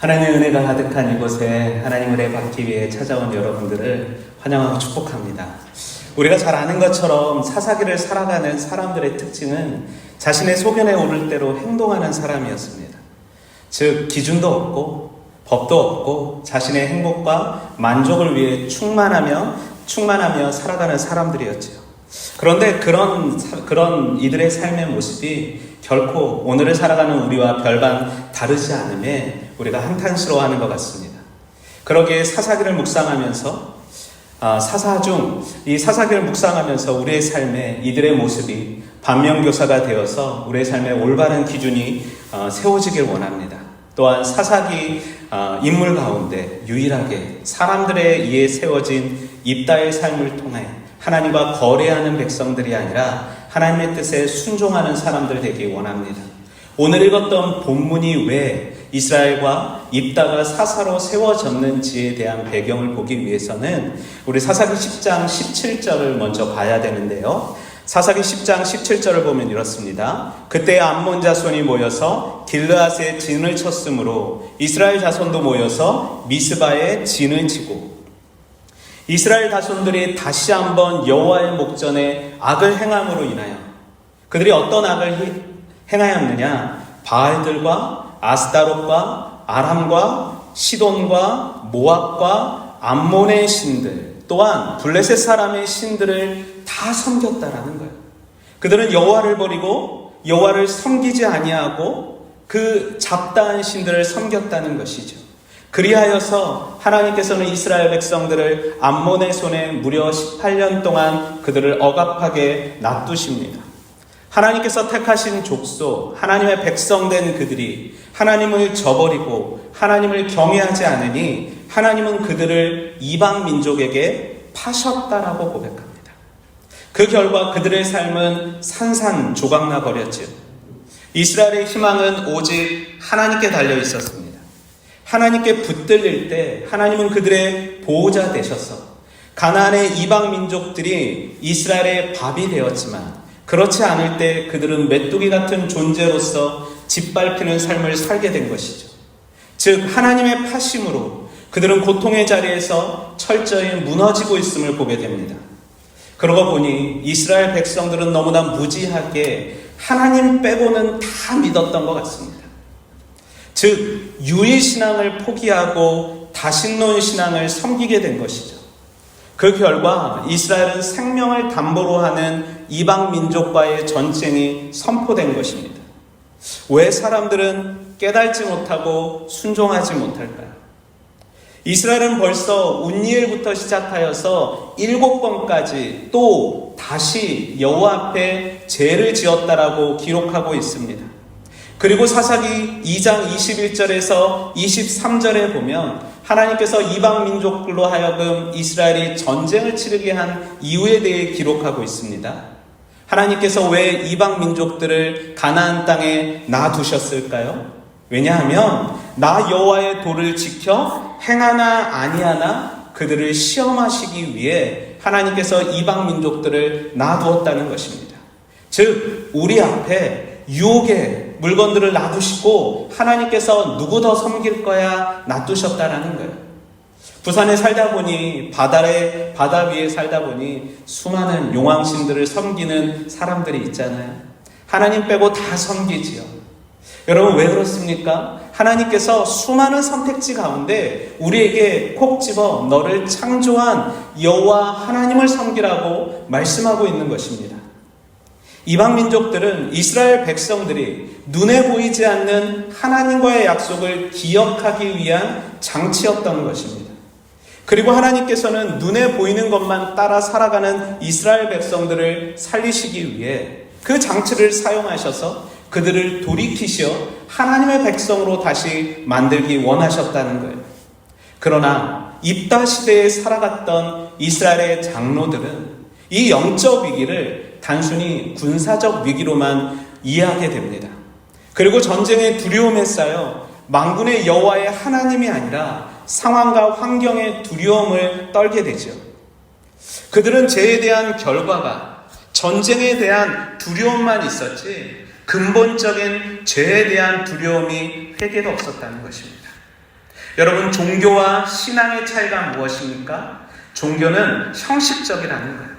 하나님의 은혜가 가득한 이곳에 하나님 은혜 받기 위해 찾아온 여러분들을 환영하고 축복합니다. 우리가 잘 아는 것처럼 사사기를 살아가는 사람들의 특징은 자신의 소견에 오를 대로 행동하는 사람이었습니다. 즉 기준도 없고 법도 없고 자신의 행복과 만족을 위해 충만하며 살아가는 사람들이었죠. 그런데 그런 이들의 삶의 모습이 결코 오늘을 살아가는 우리와 별반 다르지 않음에 우리가 한탄스러워하는 것 같습니다. 그러기에 사사기를 묵상하면서 이 사사기를 묵상하면서 우리의 삶에 이들의 모습이 반면교사가 되어서 우리의 삶에 올바른 기준이 세워지길 원합니다. 또한 사사기 인물 가운데 유일하게 사람들에 의해 세워진 입다의 삶을 통해 하나님과 거래하는 백성들이 아니라 하나님의 뜻에 순종하는 사람들 되기 원합니다. 오늘 읽었던 본문이 왜 이스라엘과 입다가 사사로 세워졌는지에 대한 배경을 보기 위해서는 우리 사사기 10장 17절을 먼저 봐야 되는데요. 사사기 10장 17절을 보면 이렇습니다. 그때 암몬 자손이 모여서 길르앗에 진을 쳤으므로 이스라엘 자손도 모여서 미스바에 진을 치고 이스라엘 자손들이 다시 한번 여호와의 목전에 악을 행함으로 인하여 그들이 어떤 악을 행하였느냐? 바알들과 아스다롯과 아람과 시돈과 모압과 암몬의 신들 또한 블레셋 사람의 신들을 다 섬겼다라는 거예요. 그들은 여호와를 버리고 여호와를 섬기지 아니하고 그 잡다한 신들을 섬겼다는 것이죠. 그리하여서 하나님께서는 이스라엘 백성들을 암몬의 손에 무려 18년 동안 그들을 억압하게 놔두십니다. 하나님께서 택하신 족속, 하나님의 백성된 그들이 하나님을 저버리고 하나님을 경외하지 않으니 하나님은 그들을 이방 민족에게 파셨다라고 고백합니다. 그 결과 그들의 삶은 산산조각나 버렸지요. 이스라엘의 희망은 오직 하나님께 달려 있었습니다. 하나님께 붙들릴 때 하나님은 그들의 보호자 되셔서 가나안의 이방 민족들이 이스라엘의 밥이 되었지만 그렇지 않을 때 그들은 메뚜기 같은 존재로서 짓밟히는 삶을 살게 된 것이죠. 즉 하나님의 파심으로 그들은 고통의 자리에서 철저히 무너지고 있음을 보게 됩니다. 그러고 보니 이스라엘 백성들은 너무나 무지하게 하나님 빼고는 다 믿었던 것 같습니다. 즉 유일신앙을 포기하고 다신론 신앙을 섬기게 된 것이죠. 그 결과 이스라엘은 생명을 담보로 하는 이방 민족과의 전쟁이 선포된 것입니다. 왜 사람들은 깨달지 못하고 순종하지 못할까요? 이스라엘은 벌써 운니엘부터 시작하여서 7번까지 또 다시 여호와 앞에 죄를 지었다라고 기록하고 있습니다. 그리고 사사기 2장 21절에서 23절에 보면 하나님께서 이방 민족들로 하여금 이스라엘이 전쟁을 치르게 한 이유에 대해 기록하고 있습니다. 하나님께서 왜 이방 민족들을 가나안 땅에 놔두셨을까요? 왜냐하면 나 여호와의 도를 지켜 행하나 아니하나 그들을 시험하시기 위해 하나님께서 이방 민족들을 놔두었다는 것입니다. 즉 우리 앞에 유혹의 물건들을 놔두시고 하나님께서 누구 더 섬길 거야 놔두셨다라는 거예요. 부산에 살다 보니 바다 위에 살다 보니 수많은 용왕신들을 섬기는 사람들이 있잖아요. 하나님 빼고 다 섬기지요. 여러분 왜 그렇습니까? 하나님께서 수많은 선택지 가운데 우리에게 콕 집어 너를 창조한 여호와 하나님을 섬기라고 말씀하고 있는 것입니다. 이방 민족들은 이스라엘 백성들이 눈에 보이지 않는 하나님과의 약속을 기억하기 위한 장치였던 것입니다. 그리고 하나님께서는 눈에 보이는 것만 따라 살아가는 이스라엘 백성들을 살리시기 위해 그 장치를 사용하셔서 그들을 돌이키시어 하나님의 백성으로 다시 만들기 원하셨다는 거예요. 그러나 입다 시대에 살아갔던 이스라엘의 장로들은 이 영적 위기를 단순히 군사적 위기로만 이해하게 됩니다. 그리고 전쟁의 두려움에 쌓여 만군의 여호와의 하나님이 아니라 상황과 환경의 두려움을 떨게 되죠. 그들은 죄에 대한 결과가 전쟁에 대한 두려움만 있었지 근본적인 죄에 대한 두려움이 회개도 없었다는 것입니다. 여러분, 종교와 신앙의 차이가 무엇입니까? 종교는 형식적이라는 거예요.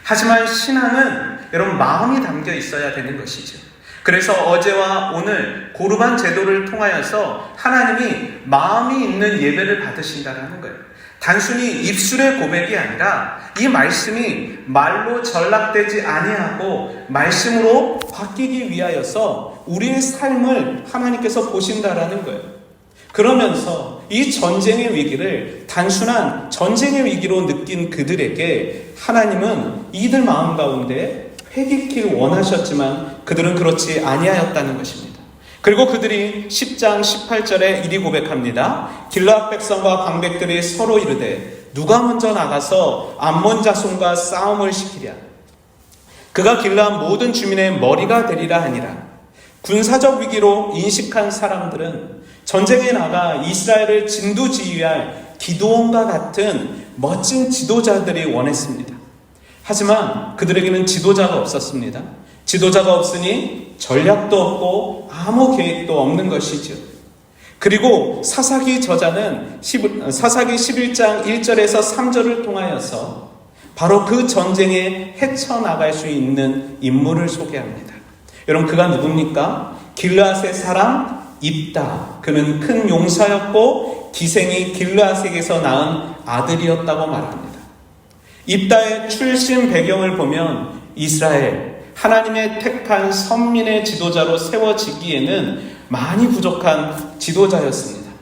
하지만 신앙은 여러분 마음이 담겨 있어야 되는 것이죠. 그래서 어제와 오늘 고르반 제도를 통하여서 하나님이 마음이 있는 예배를 받으신다는 거예요. 단순히 입술의 고백이 아니라 이 말씀이 말로 전락되지 아니하고 말씀으로 바뀌기 위하여서 우리의 삶을 하나님께서 보신다라는 거예요. 그러면서 이 전쟁의 위기를 단순한 전쟁의 위기로 느낀 그들에게 하나님은 이들 마음 가운데 회개길 원하셨지만 그들은 그렇지 아니하였다는 것입니다. 그리고 그들이 10장 18절에 이리 고백합니다. 길르앗 백성과 방백들이 서로 이르되 누가 먼저 나가서 암몬 자손과 싸움을 시키랴. 그가 길르앗 모든 주민의 머리가 되리라 하니라. 군사적 위기로 인식한 사람들은 전쟁에 나가 이스라엘을 진두지휘할 기드온과 같은 멋진 지도자들이 원했습니다. 하지만 그들에게는 지도자가 없었습니다. 지도자가 없으니 전략도 없고 아무 계획도 없는 것이죠. 그리고 사사기 저자는 사사기 11장 1절에서 3절을 통하여서 바로 그 전쟁에 헤쳐나갈 수 있는 인물을 소개합니다. 여러분, 그가 누굽니까? 길르앗의 사람 입다. 그는 큰 용사였고 기생이 길르앗에게서 낳은 아들이었다고 말합니다. 입다의 출신 배경을 보면 이스라엘, 하나님의 택한 선민의 지도자로 세워지기에는 많이 부족한 지도자였습니다.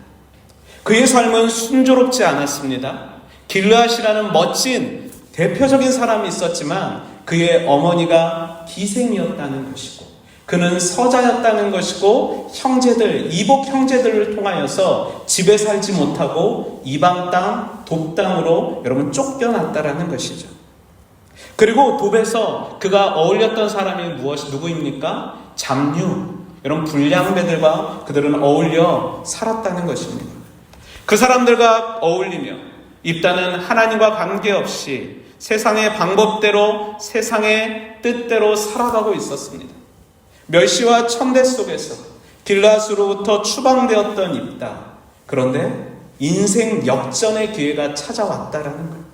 그의 삶은 순조롭지 않았습니다. 길르앗이라는 멋진 대표적인 사람이 있었지만 그의 어머니가 기생이었다는 것이고 그는 서자였다는 것이고 형제들, 이복 형제들을 통하여서 집에 살지 못하고 이방 땅, 돕땅으로 여러분 쫓겨났다라는 것이죠. 그리고 돕에서 그가 어울렸던 사람이 누구입니까? 잡류, 여러분 불량배들과 그들은 어울려 살았다는 것입니다. 그 사람들과 어울리며 입다는 하나님과 관계없이 세상의 방법대로 세상의 뜻대로 살아가고 있었습니다. 멸시와 천대 속에서 길르앗으로부터 추방되었던 입다. 그런데 인생 역전의 기회가 찾아왔다라는 거예요.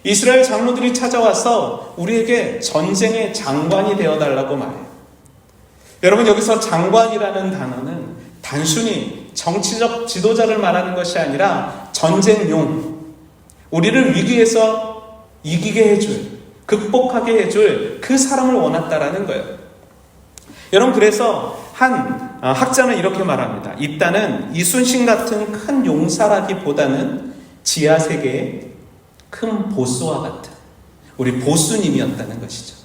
이스라엘 장로들이 찾아와서 우리에게 전쟁의 장관이 되어달라고 말해요. 여러분, 여기서 장관이라는 단어는 단순히 정치적 지도자를 말하는 것이 아니라 전쟁용, 우리를 위기에서 이기게 해줄, 극복하게 해줄 그 사람을 원했다라는 거예요. 여러분, 그래서 한 학자는 이렇게 말합니다. 입다는 이순신 같은 큰 용사라기보다는 지하세계의 큰 보스와 같은 우리 보스님이었다는 것이죠.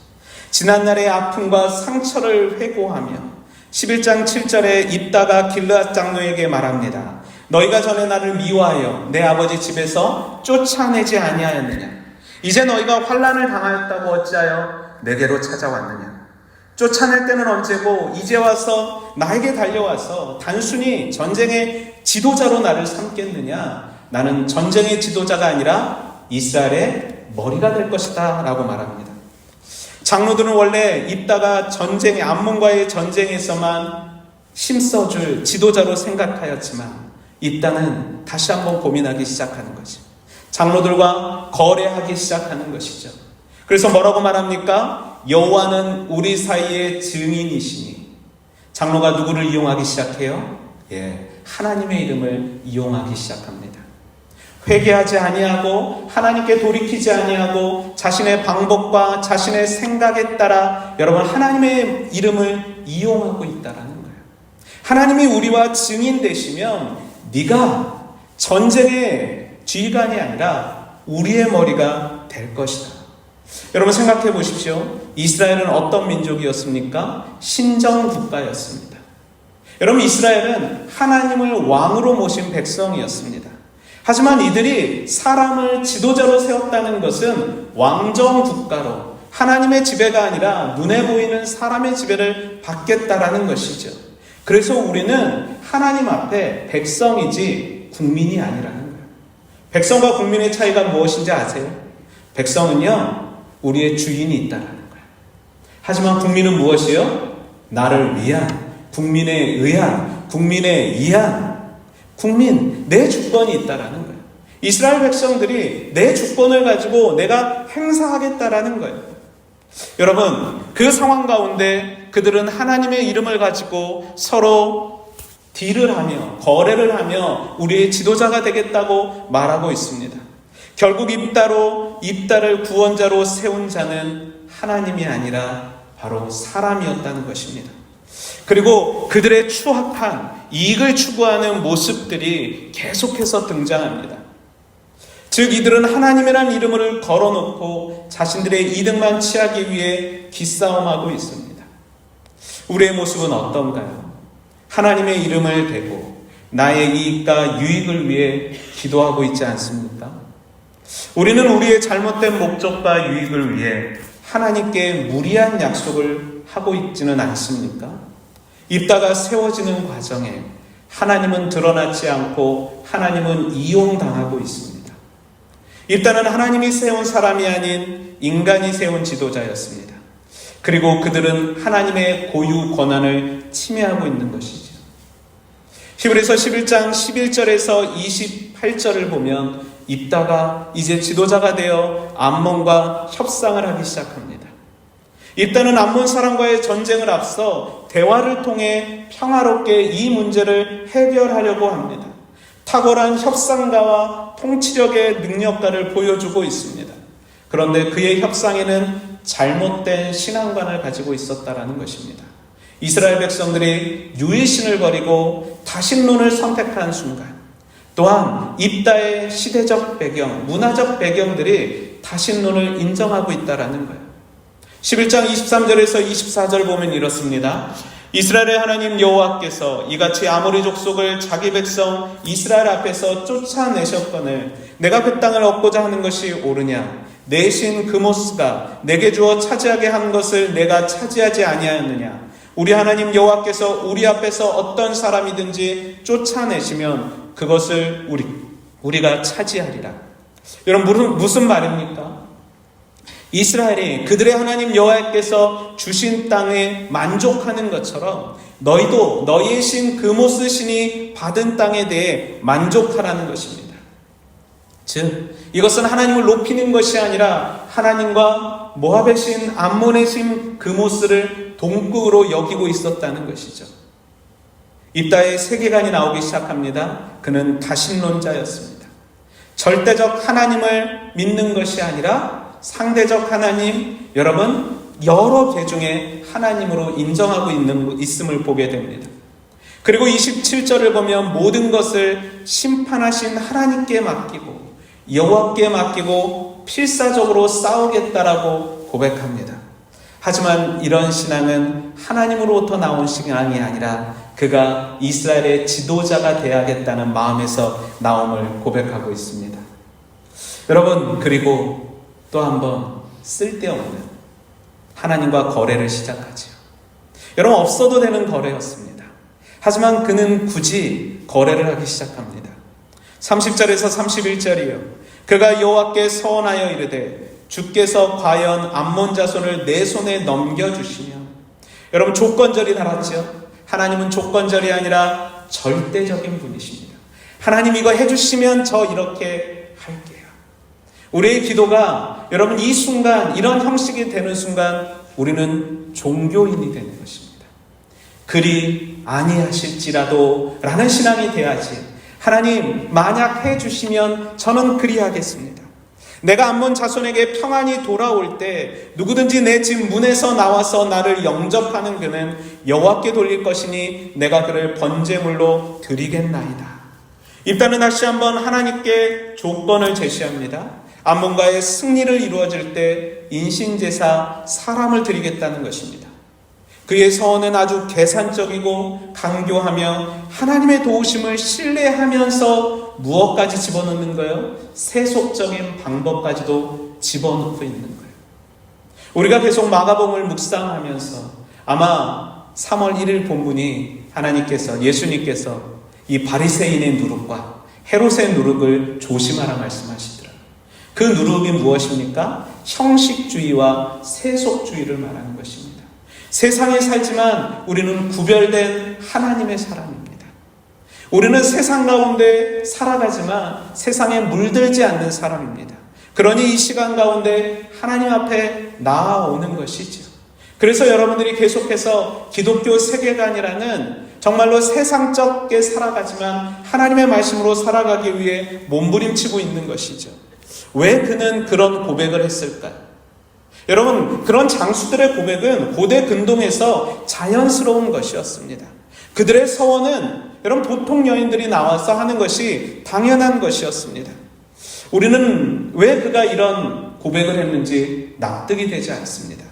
지난날의 아픔과 상처를 회고하며 11장 7절에 입다가 길르앗 장로에게 말합니다. 너희가 전에 나를 미워하여 내 아버지 집에서 쫓아내지 아니하였느냐? 이제 너희가 환난을 당하였다고 어찌하여 내게로 찾아왔느냐? 쫓아낼 때는 언제고 이제 와서 나에게 달려와서 단순히 전쟁의 지도자로 나를 삼겠느냐? 나는 전쟁의 지도자가 아니라 이스라엘의 머리가 될 것이다 라고 말합니다. 장로들은 원래 입다가 전쟁의 암몬과의 전쟁에서만 힘써줄 지도자로 생각하였지만 입다는 다시 한번 고민하기 시작하는 거죠. 장로들과 거래하기 시작하는 것이죠. 그래서 뭐라고 말합니까? 여호와는 우리 사이의 증인이시니. 장로가 누구를 이용하기 시작해요? 하나님의 이름을 이용하기 시작합니다. 회개하지 아니하고 하나님께 돌이키지 아니하고 자신의 방법과 자신의 생각에 따라 여러분 하나님의 이름을 이용하고 있다라는 거예요. 하나님이 우리와 증인 되시면 네가 전쟁의 지휘관이 아니라 우리의 머리가 될 것이다. 여러분 생각해 보십시오. 이스라엘은 어떤 민족이었습니까? 신정 국가였습니다. 여러분 이스라엘은 하나님을 왕으로 모신 백성이었습니다. 하지만 이들이 사람을 지도자로 세웠다는 것은 왕정 국가로 하나님의 지배가 아니라 눈에 보이는 사람의 지배를 받겠다라는 것이죠. 그래서 우리는 하나님 앞에 백성이지 국민이 아니라는 거예요. 백성과 국민의 차이가 무엇인지 아세요? 백성은요, 우리의 주인이 있다라는 거예요. 하지만 국민은 무엇이요? 나를 위한, 국민에 의한, 국민에 의한 국민, 내 주권이 있다라는 거예요. 이스라엘 백성들이 내 주권을 가지고 내가 행사하겠다라는 거예요. 여러분, 그 상황 가운데 그들은 하나님의 이름을 가지고 서로 딜을 하며 거래를 하며 우리의 지도자가 되겠다고 말하고 있습니다. 결국 입다를 구원자로 세운 자는 하나님이 아니라 바로 사람이었다는 것입니다. 그리고 그들의 추악한 이익을 추구하는 모습들이 계속해서 등장합니다. 즉 이들은 하나님이란 이름을 걸어놓고 자신들의 이득만 취하기 위해 기싸움하고 있습니다. 우리의 모습은 어떤가요? 하나님의 이름을 대고 나의 이익과 유익을 위해 기도하고 있지 않습니까? 우리는 우리의 잘못된 목적과 유익을 위해 하나님께 무리한 약속을 하고 있지는 않습니까? 입다가 세워지는 과정에 하나님은 드러나지 않고 하나님은 이용당하고 있습니다. 입다는 하나님이 세운 사람이 아닌 인간이 세운 지도자였습니다. 그리고 그들은 하나님의 고유 권한을 침해하고 있는 것이죠. 히브리서 11장 11절에서 28절을 보면 입다가 이제 지도자가 되어 암몬과 협상을 하기 시작합니다. 입다는 암몬 사람과의 전쟁을 앞서 대화를 통해 평화롭게 이 문제를 해결하려고 합니다. 탁월한 협상가와 통치력의 능력가를 보여주고 있습니다. 그런데 그의 협상에는 잘못된 신앙관을 가지고 있었다라는 것입니다. 이스라엘 백성들이 유일신을 버리고 다신론을 선택한 순간, 또한 입다의 시대적 배경, 문화적 배경들이 다신론을 인정하고 있다라는 거예요. 11장 23절에서 24절 보면 이렇습니다. 이스라엘의 하나님 여호와께서 이같이 아모리 족속을 자기 백성 이스라엘 앞에서 쫓아내셨거늘 내가 그 땅을 얻고자 하는 것이 옳으냐? 내 신 그모스가 내게 주어 차지하게 한 것을 내가 차지하지 아니하였느냐? 우리 하나님 여호와께서 우리 앞에서 어떤 사람이든지 쫓아내시면 그것을 우리가 차지하리라. 여러분, 무슨 말입니까? 이스라엘이 그들의 하나님 여호와께서 주신 땅에 만족하는 것처럼 너희도 너희의 신 그모스 신이 받은 땅에 대해 만족하라는 것입니다. 즉 이것은 하나님을 높이는 것이 아니라 하나님과 모압의 신 암몬의 신 그모스를 동급으로 여기고 있었다는 것이죠. 입다의 세계관이 나오기 시작합니다. 그는 다신론자였습니다. 절대적 하나님을 믿는 것이 아니라 상대적 하나님, 여러분 여러 개 중에 하나님으로 인정하고 있음을 보게 됩니다. 그리고 27절을 보면 모든 것을 심판하신 하나님께 맡기고 여호와께 맡기고 필사적으로 싸우겠다라고 고백합니다. 하지만 이런 신앙은 하나님으로부터 나온 신앙이 아니라 그가 이스라엘의 지도자가 되어야겠다는 마음에서 나옴을 고백하고 있습니다. 여러분, 그리고 또 한 번 쓸데없는 하나님과 거래를 시작하죠. 여러분, 없어도 되는 거래였습니다. 하지만 그는 굳이 거래를 하기 시작합니다. 30절에서 31절이요. 그가 여호와께 서원하여 이르되 주께서 과연 암몬 자손을 내 손에 넘겨주시며, 여러분 조건절이 달았죠. 하나님은 조건절이 아니라 절대적인 분이십니다. 하나님 이거 해주시면 저 이렇게 할게요. 우리의 기도가 여러분 이 순간 이런 형식이 되는 순간 우리는 종교인이 되는 것입니다. 그리 아니하실지라도 라는 신앙이 돼야지. 하나님 만약 해주시면 저는 그리하겠습니다. 내가 암몬 자손에게 평안이 돌아올 때 누구든지 내 집 문에서 나와서 나를 영접하는 그는 여호와께 돌릴 것이니 내가 그를 번제물로 드리겠나이다. 입다는 다시 한번 하나님께 조건을 제시합니다. 암몬과의 승리를 이루어질 때 인신제사 사람을 드리겠다는 것입니다. 그의 서원은 아주 계산적이고 강교하며 하나님의 도우심을 신뢰하면서 무엇까지 집어넣는 거예요? 세속적인 방법까지도 집어넣고 있는 거예요. 우리가 계속 마가복음을 묵상하면서 아마 3월 1일 본문이 예수님께서 이 바리새인의 누룩과 헤롯의 누룩을 조심하라 말씀하시더라고요. 그 누룩이 무엇입니까? 형식주의와 세속주의를 말하는 것입니다. 세상에 살지만 우리는 구별된 하나님의 사람입니다. 우리는 세상 가운데 살아가지만 세상에 물들지 않는 사람입니다. 그러니 이 시간 가운데 하나님 앞에 나아오는 것이죠. 그래서 여러분들이 계속해서 기독교 세계관이라는 정말로 세상적게 살아가지만 하나님의 말씀으로 살아가기 위해 몸부림치고 있는 것이죠. 왜 그는 그런 고백을 했을까요? 여러분, 그런 장수들의 고백은 고대 근동에서 자연스러운 것이었습니다. 그들의 서원은 여러분 보통 여인들이 나와서 하는 것이 당연한 것이었습니다. 우리는 왜 그가 이런 고백을 했는지 납득이 되지 않습니다.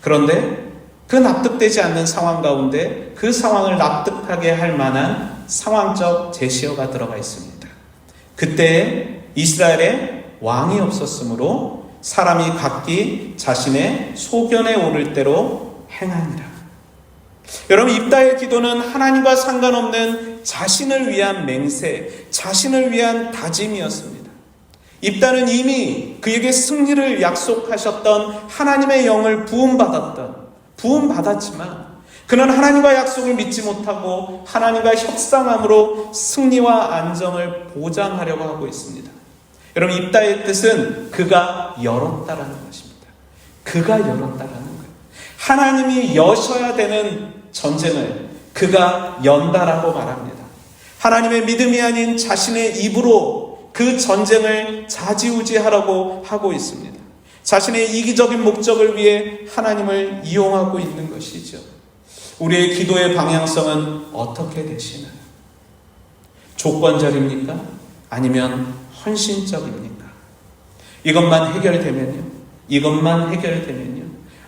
그런데 그 납득되지 않는 상황 가운데 그 상황을 납득하게 할 만한 상황적 제시어가 들어가 있습니다. 그때 이스라엘에 왕이 없었으므로 사람이 각기 자신의 소견에 오를 대로 행하니라. 여러분, 입다의 기도는 하나님과 상관없는 자신을 위한 맹세, 자신을 위한 다짐이었습니다. 입다는 이미 그에게 승리를 약속하셨던 하나님의 영을 부음받았지만 그는 하나님과 약속을 믿지 못하고 하나님과 협상함으로 승리와 안정을 보장하려고 하고 있습니다. 여러분, 입다의 뜻은 그가 열었다라는 것입니다. 그가 열었다라는 거예요. 하나님이 여셔야 되는 전쟁을 그가 연다라고 말합니다. 하나님의 믿음이 아닌 자신의 입으로 그 전쟁을 좌지우지하라고 하고 있습니다. 자신의 이기적인 목적을 위해 하나님을 이용하고 있는 것이죠. 우리의 기도의 방향성은 어떻게 되시나요? 조건적입니까? 아니면 헌신적입니까? 이것만 해결되면요?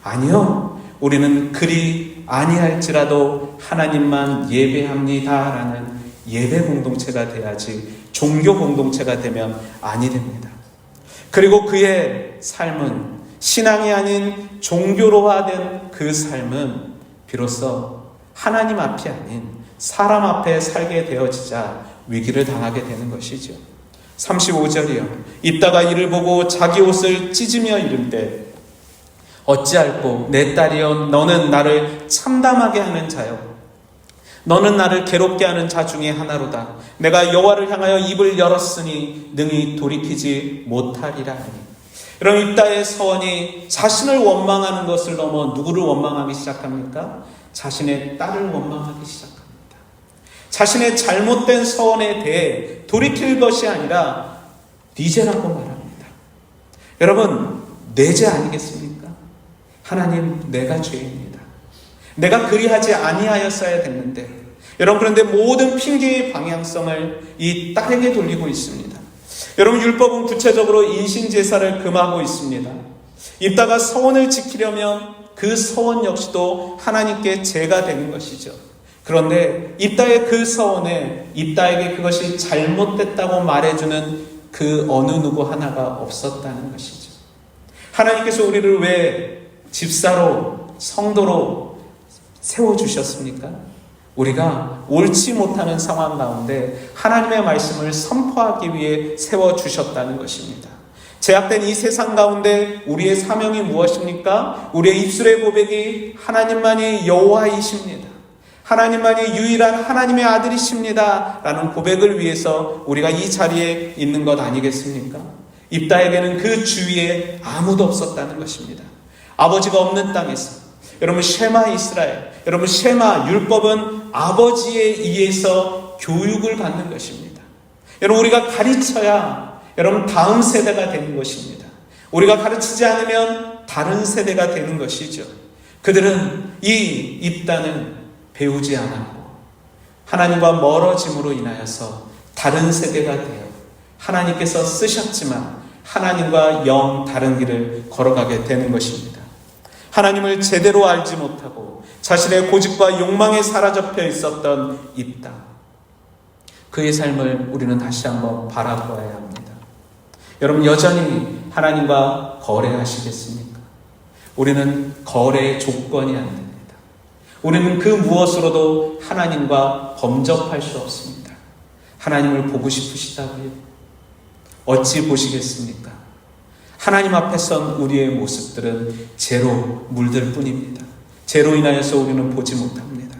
아니요. 우리는 그리 아니할지라도 하나님만 예배합니다라는 예배 공동체가 돼야지 종교 공동체가 되면 아니 됩니다. 그리고 그의 삶은 신앙이 아닌 종교로화된 그 삶은 비로소 하나님 앞이 아닌 사람 앞에 살게 되어지자 위기를 당하게 되는 것이죠. 35절이요. 입다가 이를 보고 자기 옷을 찢으며 이른데 어찌할꼬 내 딸이여 너는 나를 참담하게 하는 자요 너는 나를 괴롭게 하는 자 중에 하나로다. 내가 여호와를 향하여 입을 열었으니 능히 돌이키지 못하리라 하니. 여러분, 입다의 서원이 자신을 원망하는 것을 넘어 누구를 원망하기 시작합니까? 자신의 딸을 원망하기 시작합니다. 자신의 잘못된 서원에 대해 돌이킬 것이 아니라 네 죄라고 말합니다. 여러분, 내 죄 아니겠습니까? 하나님, 내가 죄입니다. 내가 그리하지 아니하였어야 됐는데. 여러분, 그런데 모든 핑계의 방향성을 이 딸에게 돌리고 있습니다. 여러분, 율법은 구체적으로 인신제사를 금하고 있습니다. 입다가 서원을 지키려면 그 서원 역시도 하나님께 제가 되는 것이죠. 그런데 입다의 그 서원에 입다에게 그것이 잘못됐다고 말해주는 그 어느 누구 하나가 없었다는 것이죠. 하나님께서 우리를 왜 집사로, 성도로 세워주셨습니까? 우리가 옳지 못하는 상황 가운데 하나님의 말씀을 선포하기 위해 세워주셨다는 것입니다. 제약된 이 세상 가운데 우리의 사명이 무엇입니까? 우리의 입술의 고백이 하나님만이 여호와이십니다. 하나님만이 유일한 하나님의 아들이십니다 라는 고백을 위해서 우리가 이 자리에 있는 것 아니겠습니까? 입다에게는 그 주위에 아무도 없었다는 것입니다. 아버지가 없는 땅에서, 여러분, 쉐마 이스라엘, 여러분, 쉐마 율법은 아버지에 의해서 교육을 받는 것입니다. 여러분, 우리가 가르쳐야 여러분 다음 세대가 되는 것입니다. 우리가 가르치지 않으면 다른 세대가 되는 것이죠. 그들은 이 입다는 배우지 않았고 하나님과 멀어짐으로 인하여서 다른 세대가 되어 하나님께서 쓰셨지만 하나님과 영 다른 길을 걸어가게 되는 것입니다. 하나님을 제대로 알지 못하고 자신의 고집과 욕망에 사로잡혀 있었던 입다. 그의 삶을 우리는 다시 한번 바라보아야 합니다. 여러분, 여전히 하나님과 거래하시겠습니까? 우리는 거래의 조건이 안 됩니다. 우리는 그 무엇으로도 하나님과 범접할 수 없습니다. 하나님을 보고 싶으시다고요? 어찌 보시겠습니까? 하나님 앞에 선 우리의 모습들은 죄로 물들 뿐입니다. 죄로 인하여서 우리는 보지 못합니다.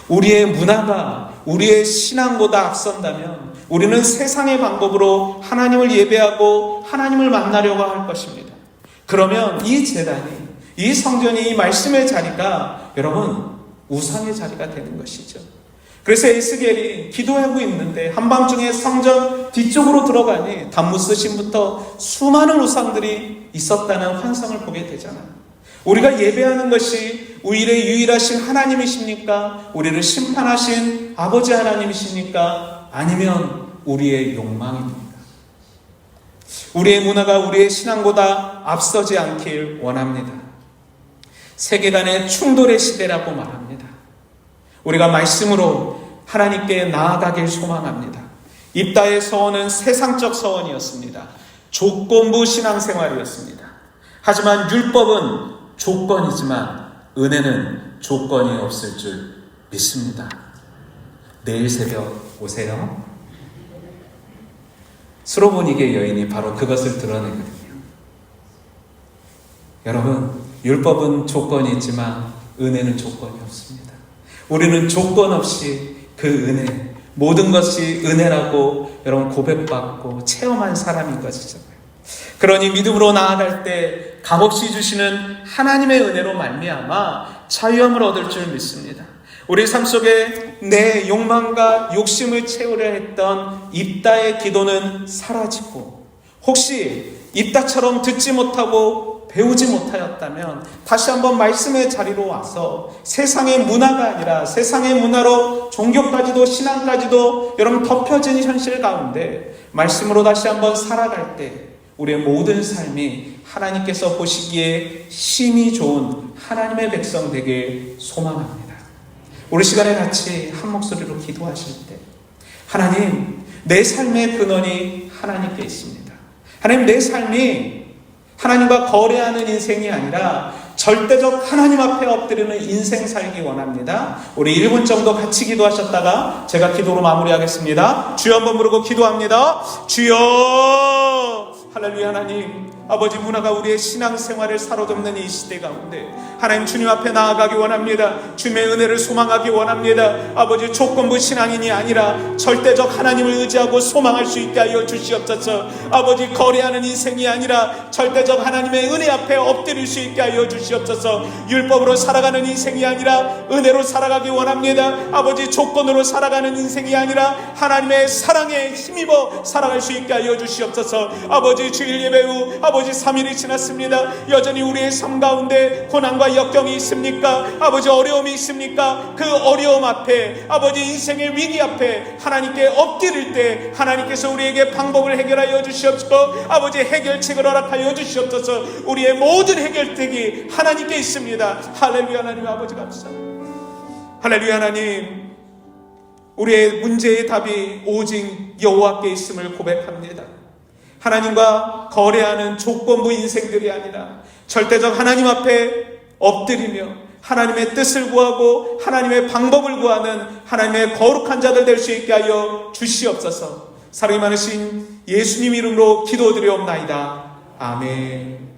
우리의 문화가, 우리의 신앙보다 앞선다면 우리는 세상의 방법으로 하나님을 예배하고 하나님을 만나려고 할 것입니다. 그러면 이 제단이, 이 성전이, 이 말씀의 자리가 여러분 우상의 자리가 되는 것이죠. 그래서 에스겔이 기도하고 있는데 한밤중에 성전 뒤쪽으로 들어가니 담무스신부터 수많은 우상들이 있었다는 환상을 보게 되잖아요. 우리가 예배하는 것이 우리의 유일하신 하나님이십니까? 우리를 심판하신 아버지 하나님이십니까? 아니면 우리의 욕망입니까? 우리의 문화가 우리의 신앙보다 앞서지 않길 원합니다. 세계 간의 충돌의 시대라고 말합니다. 우리가 말씀으로 하나님께 나아가길 소망합니다. 입다의 서원은 세상적 서원이었습니다. 조건부 신앙생활이었습니다. 하지만 율법은 조건이지만 은혜는 조건이 없을 줄 믿습니다. 내일 새벽 오세요. 스로보니게 여인이 바로 그것을 드러내거든요. 여러분, 율법은 조건이 있지만 은혜는 조건이 없습니다. 우리는 조건 없이 그 은혜, 모든 것이 은혜라고 여러분 고백받고 체험한 사람인 것이잖아요. 그러니 믿음으로 나아갈 때 값없이 주시는 하나님의 은혜로 말미암아 자유함을 얻을 줄 믿습니다. 우리 삶 속에 내 욕망과 욕심을 채우려 했던 입다의 기도는 사라지고, 혹시 입다처럼 듣지 못하고 배우지 못하였다면 다시 한번 말씀의 자리로 와서 세상의 문화가 아니라 세상의 문화로 종교까지도 신앙까지도 여러분 덮여진 현실 가운데 말씀으로 다시 한번 살아갈 때 우리의 모든 삶이 하나님께서 보시기에 심히 좋은 하나님의 백성 되길 소망합니다. 우리 시간에 같이 한 목소리로 기도하실 때, 하나님, 내 삶의 근원이 하나님께 있습니다. 하나님, 내 삶이 하나님과 거래하는 인생이 아니라 절대적 하나님 앞에 엎드리는 인생 살기 원합니다. 우리 1분 정도 같이 기도하셨다가 제가 기도로 마무리하겠습니다. 주여 한번 부르고 기도합니다. 주여! 할렐루야. 하나님, 아버지, 문화가 우리의 신앙생활을 사로잡는 이 시대 가운데 하나님 주님 앞에 나아가기 원합니다. 주님의 은혜를 소망하기 원합니다. 아버지, 조건부 신앙인이 아니라 절대적 하나님을 의지하고 소망할 수 있게 하여 주시옵소서. 아버지, 거래하는 인생이 아니라 절대적 하나님의 은혜 앞에 엎드릴 수 있게 하여 주시옵소서. 율법으로 살아가는 인생이 아니라 은혜로 살아가기 원합니다. 아버지, 조건으로 살아가는 인생이 아니라 하나님의 사랑에 힘입어 살아갈 수 있게 하여 주시옵소서. 아버지, 주일 예배 후 아버지 3일이 지났습니다. 여전히 우리의 삶 가운데 고난과 역경이 있습니까? 아버지, 어려움이 있습니까? 그 어려움 앞에, 아버지, 인생의 위기 앞에 하나님께 엎드릴 때 하나님께서 우리에게 방법을 해결하여 주시옵시고, 아버지, 해결책을 허락하여 주시옵소서. 우리의 모든 해결책이 하나님께 있습니다. 할렐루야. 하나님 아버지 감사합니다. 할렐루야. 하나님, 우리의 문제의 답이 오직 여호와께 있음을 고백합니다. 하나님과 거래하는 조건부 인생들이 아니라 절대적 하나님 앞에 엎드리며 하나님의 뜻을 구하고 하나님의 방법을 구하는 하나님의 거룩한 자들 될 수 있게 하여 주시옵소서. 사랑이 많으신 예수님 이름으로 기도드리옵나이다. 아멘.